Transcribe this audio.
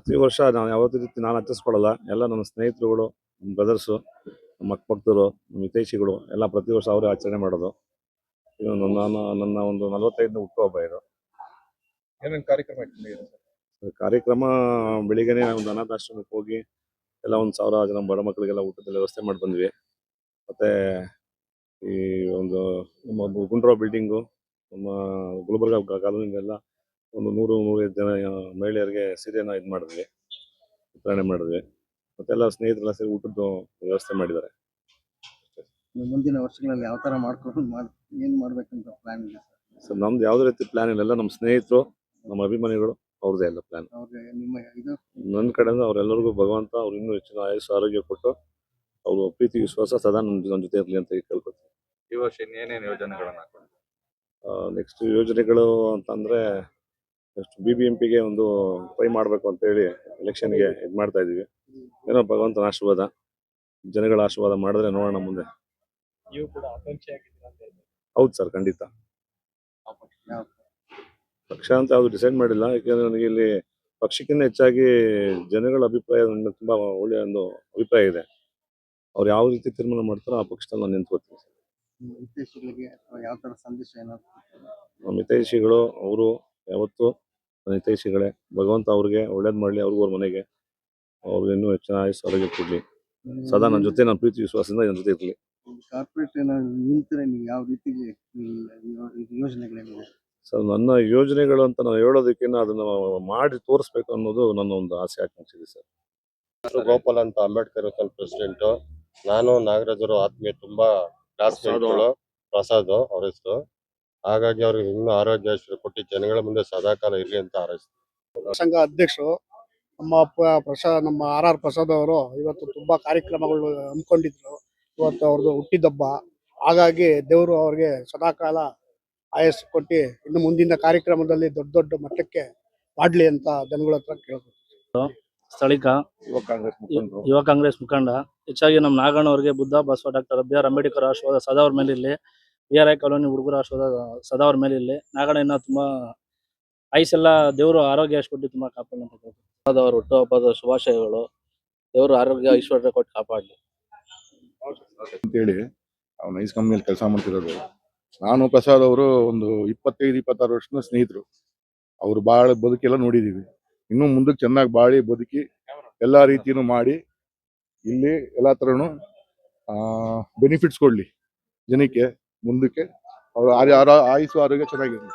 ಪ್ರತಿ ವರ್ಷ ನಾನು ಯಾವತ್ತೂ ರೀತಿ ನಾನು ಆಚರಿಸ್ಕೊಳ್ಳಲ್ಲ. ಎಲ್ಲ ನನ್ನ ಸ್ನೇಹಿತರುಗಳು, ನಮ್ಮ ಬ್ರದರ್ಸು, ನಮ್ಮ ಅಕ್ಕಪಕ್ಕದವರು, ನಮ್ಮ ಹಿತೈಷಿಗಳು ಎಲ್ಲ ಪ್ರತಿ ವರ್ಷ ಅವರೇ ಆಚರಣೆ ಮಾಡೋದು. ಇದು ನನ್ನ ಒಂದು 45ನೇ ಹುಟ್ಟುಹಬ್ಬ ಇದು. ಏನೇನು ಕಾರ್ಯಕ್ರಮ ಇಟ್ಕೊಂಡಿದ್ದೀರಾ ಸರ್? ಕಾರ್ಯಕ್ರಮ ಬೆಳಿಗ್ಗೆನೇ ಒಂದು ಅನಾಥಾಶ್ರಮಕ್ಕೆ ಹೋಗಿ ಎಲ್ಲ 1,000 ಜನ ಬಡ ಮಕ್ಕಳಿಗೆಲ್ಲ ಊಟದ ವ್ಯವಸ್ಥೆ ಮಾಡಿ ಬಂದ್ವಿ. ಮತ್ತು ಈ ಒಂದು ನಮ್ಮ ಗುಂಡ್ರಾವ್ ಬಿಲ್ಡಿಂಗು, ನಮ್ಮ ಗುಲ್ಬರ್ಗ ಕಾಲೋನಿಗೆಲ್ಲ ಒಂದು 100-105 ಜನ ಮಹಿಳೆಯರಿಗೆ ಸೀರೆನ ಇದು ಮಾಡಿದ್ವಿ, ವಿತರಣೆ ಮಾಡಿದ್ವಿ. ಮತ್ತೆಲ್ಲ ಸ್ನೇಹಿತರೆಲ್ಲ ಸೇರಿ ಊಟದ್ದು ವ್ಯವಸ್ಥೆ ಮಾಡಿದ್ದಾರೆ. ಮುಂದಿನ ವರ್ಷಗಳಲ್ಲಿ ಯಾವ ಥರ ಏನು ಮಾಡ್ಬೇಕಂತ ಪ್ಲಾನ್ ಇದೆ ಸರ್? ನಮ್ದು ಯಾವುದೇ ರೀತಿ ಪ್ಲಾನ್ ಇಲ್ಲ. ಎಲ್ಲ ನಮ್ಮ ಸ್ನೇಹಿತರು, ನಮ್ಮ ಅಭಿಮಾನಿಗಳು, ಅವ್ರದ್ದೇ ಎಲ್ಲ ಪ್ಲಾನ್. ನಿಮ್ಮ ಇದು ನನ್ನ ಕಡೆಯಿಂದ ಅವರೆಲ್ಲರಿಗೂ ಭಗವಂತ ಅವ್ರು ಇನ್ನೂ ಹೆಚ್ಚಿನ ಆಯುಷ್ಯ ಆರೋಗ್ಯ ಕೊಟ್ಟು ಅವರು ಪ್ರೀತಿ ವಿಶ್ವಾಸ ಸದಾ ನನ್ನ ಜೊತೆ ಇರಲಿ ಅಂತ ಕೇಳ್ಕೊತೀನಿ. ಈ ವರ್ಷ ಇನ್ನೇನೇನು ಯೋಜನೆಗಳನ್ನು ಹಾಕೊಂಡಿದ್ದೀರಾ? ನೆಕ್ಸ್ಟ್ ಯೋಜನೆಗಳು ಅಂತಂದರೆ ನೆಕ್ಸ್ಟ್ BBMPಗೆ ಒಂದು ಟ್ರೈ ಮಾಡಬೇಕು ಅಂತೇಳಿ ಎಲೆಕ್ಷನ್ಗೆ ಇದು ಮಾಡ್ತಾ ಇದ್ದೀವಿ. ಏನೋ ಭಗವಂತನ ಆಶೀರ್ವಾದ, ಜನಗಳ ಆಶೀರ್ವಾದ ಮಾಡಿದ್ರೆ ನೋಡೋಣ ಮುಂದೆ. ನೀವು ಕೂಡ ಆಕಾಂಕ್ಷಿಯಾಗಿದ್ದೀರಾ ಅಂತ ಹೇಳಿ. ಹೌದು ಸರ್, ಖಂಡಿತ. ಯಾವ ಪಕ್ಷ ಅಂತ ಯಾವುದು ಡಿಸೈಡ್ ಮಾಡಿಲ್ಲ. ಯಾಕೆಂದರೆ ನನಗೆ ಇಲ್ಲಿ ಪಕ್ಷಕ್ಕಿಂತ ಹೆಚ್ಚಾಗಿ ಜನಗಳ ಅಭಿಪ್ರಾಯ ನನ್ನ ತುಂಬ ಒಳ್ಳೆಯ ಒಂದು ಅಭಿಪ್ರಾಯ ಇದೆ. ಅವ್ರು ಯಾವ ರೀತಿ ತೀರ್ಮಾನ ಮಾಡ್ತಾರೋ ಆ ಪಕ್ಷದಲ್ಲಿ ನಾನು ನಿಂತ್ಕೋತೀನಿ ಸರ್. ಹಿತೈಷಿಗಳಿಗೆ ಯಾವ ಥರ ಸಂದೇಶ ಏನಾದ್ರು ನಮ್ಮ ಹಿತೈಷಿಗಳು ಅವರು ಯಾವತ್ತೂ ನನ್ನ ಹಿತೈಷಿಗಳೇ. ಭಗವಂತ ಅವ್ರಿಗೆ ಒಳ್ಳೇದು ಮಾಡಲಿ, ಅವ್ರಿಗೂ ಅವ್ರ ಮನೆಗೆ ಅವ್ರಿಗೆ ಇನ್ನೂ ಹೆಚ್ಚಿನ ಆಯುಷ್ಯ ಆರೋಗ್ಯ ಕೊಡಲಿ. ಸದಾ ನನ್ನ ಜೊತೆ ನನ್ನ ಪ್ರೀತಿ ವಿಶ್ವಾಸದಿಂದ ನನ್ನ ಜೊತೆ ಇರಲಿ. ಕಾರ್ಪೊರೇಟ್ ನಿಂತರೆ ನೀವು ಯಾವ ರೀತಿಗೆ ಯೋಜನೆಗಳೇನಿದೆ ಸರ್, ನನ್ನ ಯೋಜನೆಗಳು ಅಂತ ನಾನು ಹೇಳೋದಕ್ಕಿಂತ ಅದನ್ನು ಮಾಡಿ ತೋರಿಸ್ಬೇಕು ಅನ್ನೋದು ನನ್ನ ಒಂದು ಆಸೆ ಆಕಾಂಕ್ಷೆ ಇದೆ ಸರ್. ಗೋಪಾಲ್ ಅಂತ ಅಂಬೇಡ್ಕರ್ ಪ್ರೆಸಿಡೆಂಟ್. ನಾನು ನಾಗರಾಜರು ಆತ್ಮೀಯ ತುಂಬಾ ಕ್ಲಾಸ್ಮೇಟ್ಗಳು. ಪ್ರಸಾದ್ ಅವ್ರ ಹೆಸರು. ಹಾಗಾಗಿ ಅವ್ರಿಗೆ ಇನ್ನೂ ಆರೋಗ್ಯ ಕೊಟ್ಟು ಜನಗಳ ಮುಂದೆ ಸದಾಕಾಲ ಇರ್ಲಿ ಅಂತ ಹಾರೈಸ್ತೀನಿ. ಸಂಘ ಅಧ್ಯಕ್ಷರು ನಮ್ಮ RR ಪ್ರಸಾದ್ ಅವರು ಇವತ್ತು ತುಂಬಾ ಕಾರ್ಯಕ್ರಮಗಳು ಹಮ್ಮಿಕೊಂಡಿದ್ರು. ಇವತ್ತು ಅವ್ರದ್ದು ಹುಟ್ಟಿದಬ್ಬ. ಹಾಗಾಗಿ ದೇವರು ಅವ್ರಿಗೆ ಸದಾಕಾಲ ಆಯಸ್ಸು ಕೊಟ್ಟು ಇನ್ನು ಮುಂದಿನ ಕಾರ್ಯಕ್ರಮದಲ್ಲಿ ದೊಡ್ಡ ದೊಡ್ಡ ಮಟ್ಟಕ್ಕೆ ಮಾಡ್ಲಿ ಅಂತ ಜನಗಳ ಹತ್ರ ಕೇಳ್ಬೋದು. ಸ್ಥಳೀಕ ಯುವ ಕಾಂಗ್ರೆಸ್ ಮುಖಂಡ. ಹೆಚ್ಚಾಗಿ ನಮ್ಮ ನಾಗಣ್ಣ ಅವರಿಗೆ ಬುದ್ಧ ಬಸವ ಡಾಕ್ಟರ್ BR ಅಂಬೇಡ್ಕರ್ ಆಶೀರ್ವಾದ ಸದಾ ಅವ್ರ ಮೇಲೆ ಇಲ್ಲಿ. BRI ಕಾಲೋನಿ ಹುಡುಗರ ಆಶೀರ್ವಾದ ಸದಾ ಅವ್ರ ಮೇಲೆ ಇಲ್ಲಿ. ನಾಗಣ್ಣ ಇನ್ನ ತುಂಬಾ ಆಯುಸ್ಸೆಲ್ಲ ದೇವರು ಆರೋಗ್ಯ ಕೊಟ್ಟು ತುಂಬಾ ಕಾಪಾಡಲಿ ಅಂತ ಕೇಳ್ಬೋದು. ಅವ್ರ ಹುಟ್ಟುಹಬ್ಬದ ಶುಭಾಶಯಗಳು. ದೇವರು ಆರೋಗ್ಯ ಐಶ್ವರ್ಯ ಕೊಟ್ಟು ಕಾಪಾಡಲಿ ಅಂತೇಳಿ ಅವ್ನು ನೈಸ್ ಕಂಪ್ನಿಯಲ್ಲಿ ಕೆಲಸ ಮಾಡ್ತಿರೋದು. ನಾನು ಪ್ರಸಾದ್ ಅವರು ಒಂದು 25-26 ವರ್ಷದ ಸ್ನೇಹಿತರು. ಅವರು ಭಾಳ ಬದುಕೆಲ್ಲ ನೋಡಿದ್ದೀವಿ. ಇನ್ನೂ ಮುಂದಕ್ಕೆ ಚೆನ್ನಾಗಿ ಬಾಳಿ ಬದುಕಿ ಎಲ್ಲ ರೀತಿಯೂ ಮಾಡಿ ಇಲ್ಲಿ ಎಲ್ಲ ಥರನೂ ಬೆನಿಫಿಟ್ಸ್ ಕೊಡಲಿ ಜನಕ್ಕೆ ಮುಂದಕ್ಕೆ. ಅವ್ರ ಆಯುಸ್ಸು ಆರೋಗ್ಯ ಚೆನ್ನಾಗಿರಲಿ.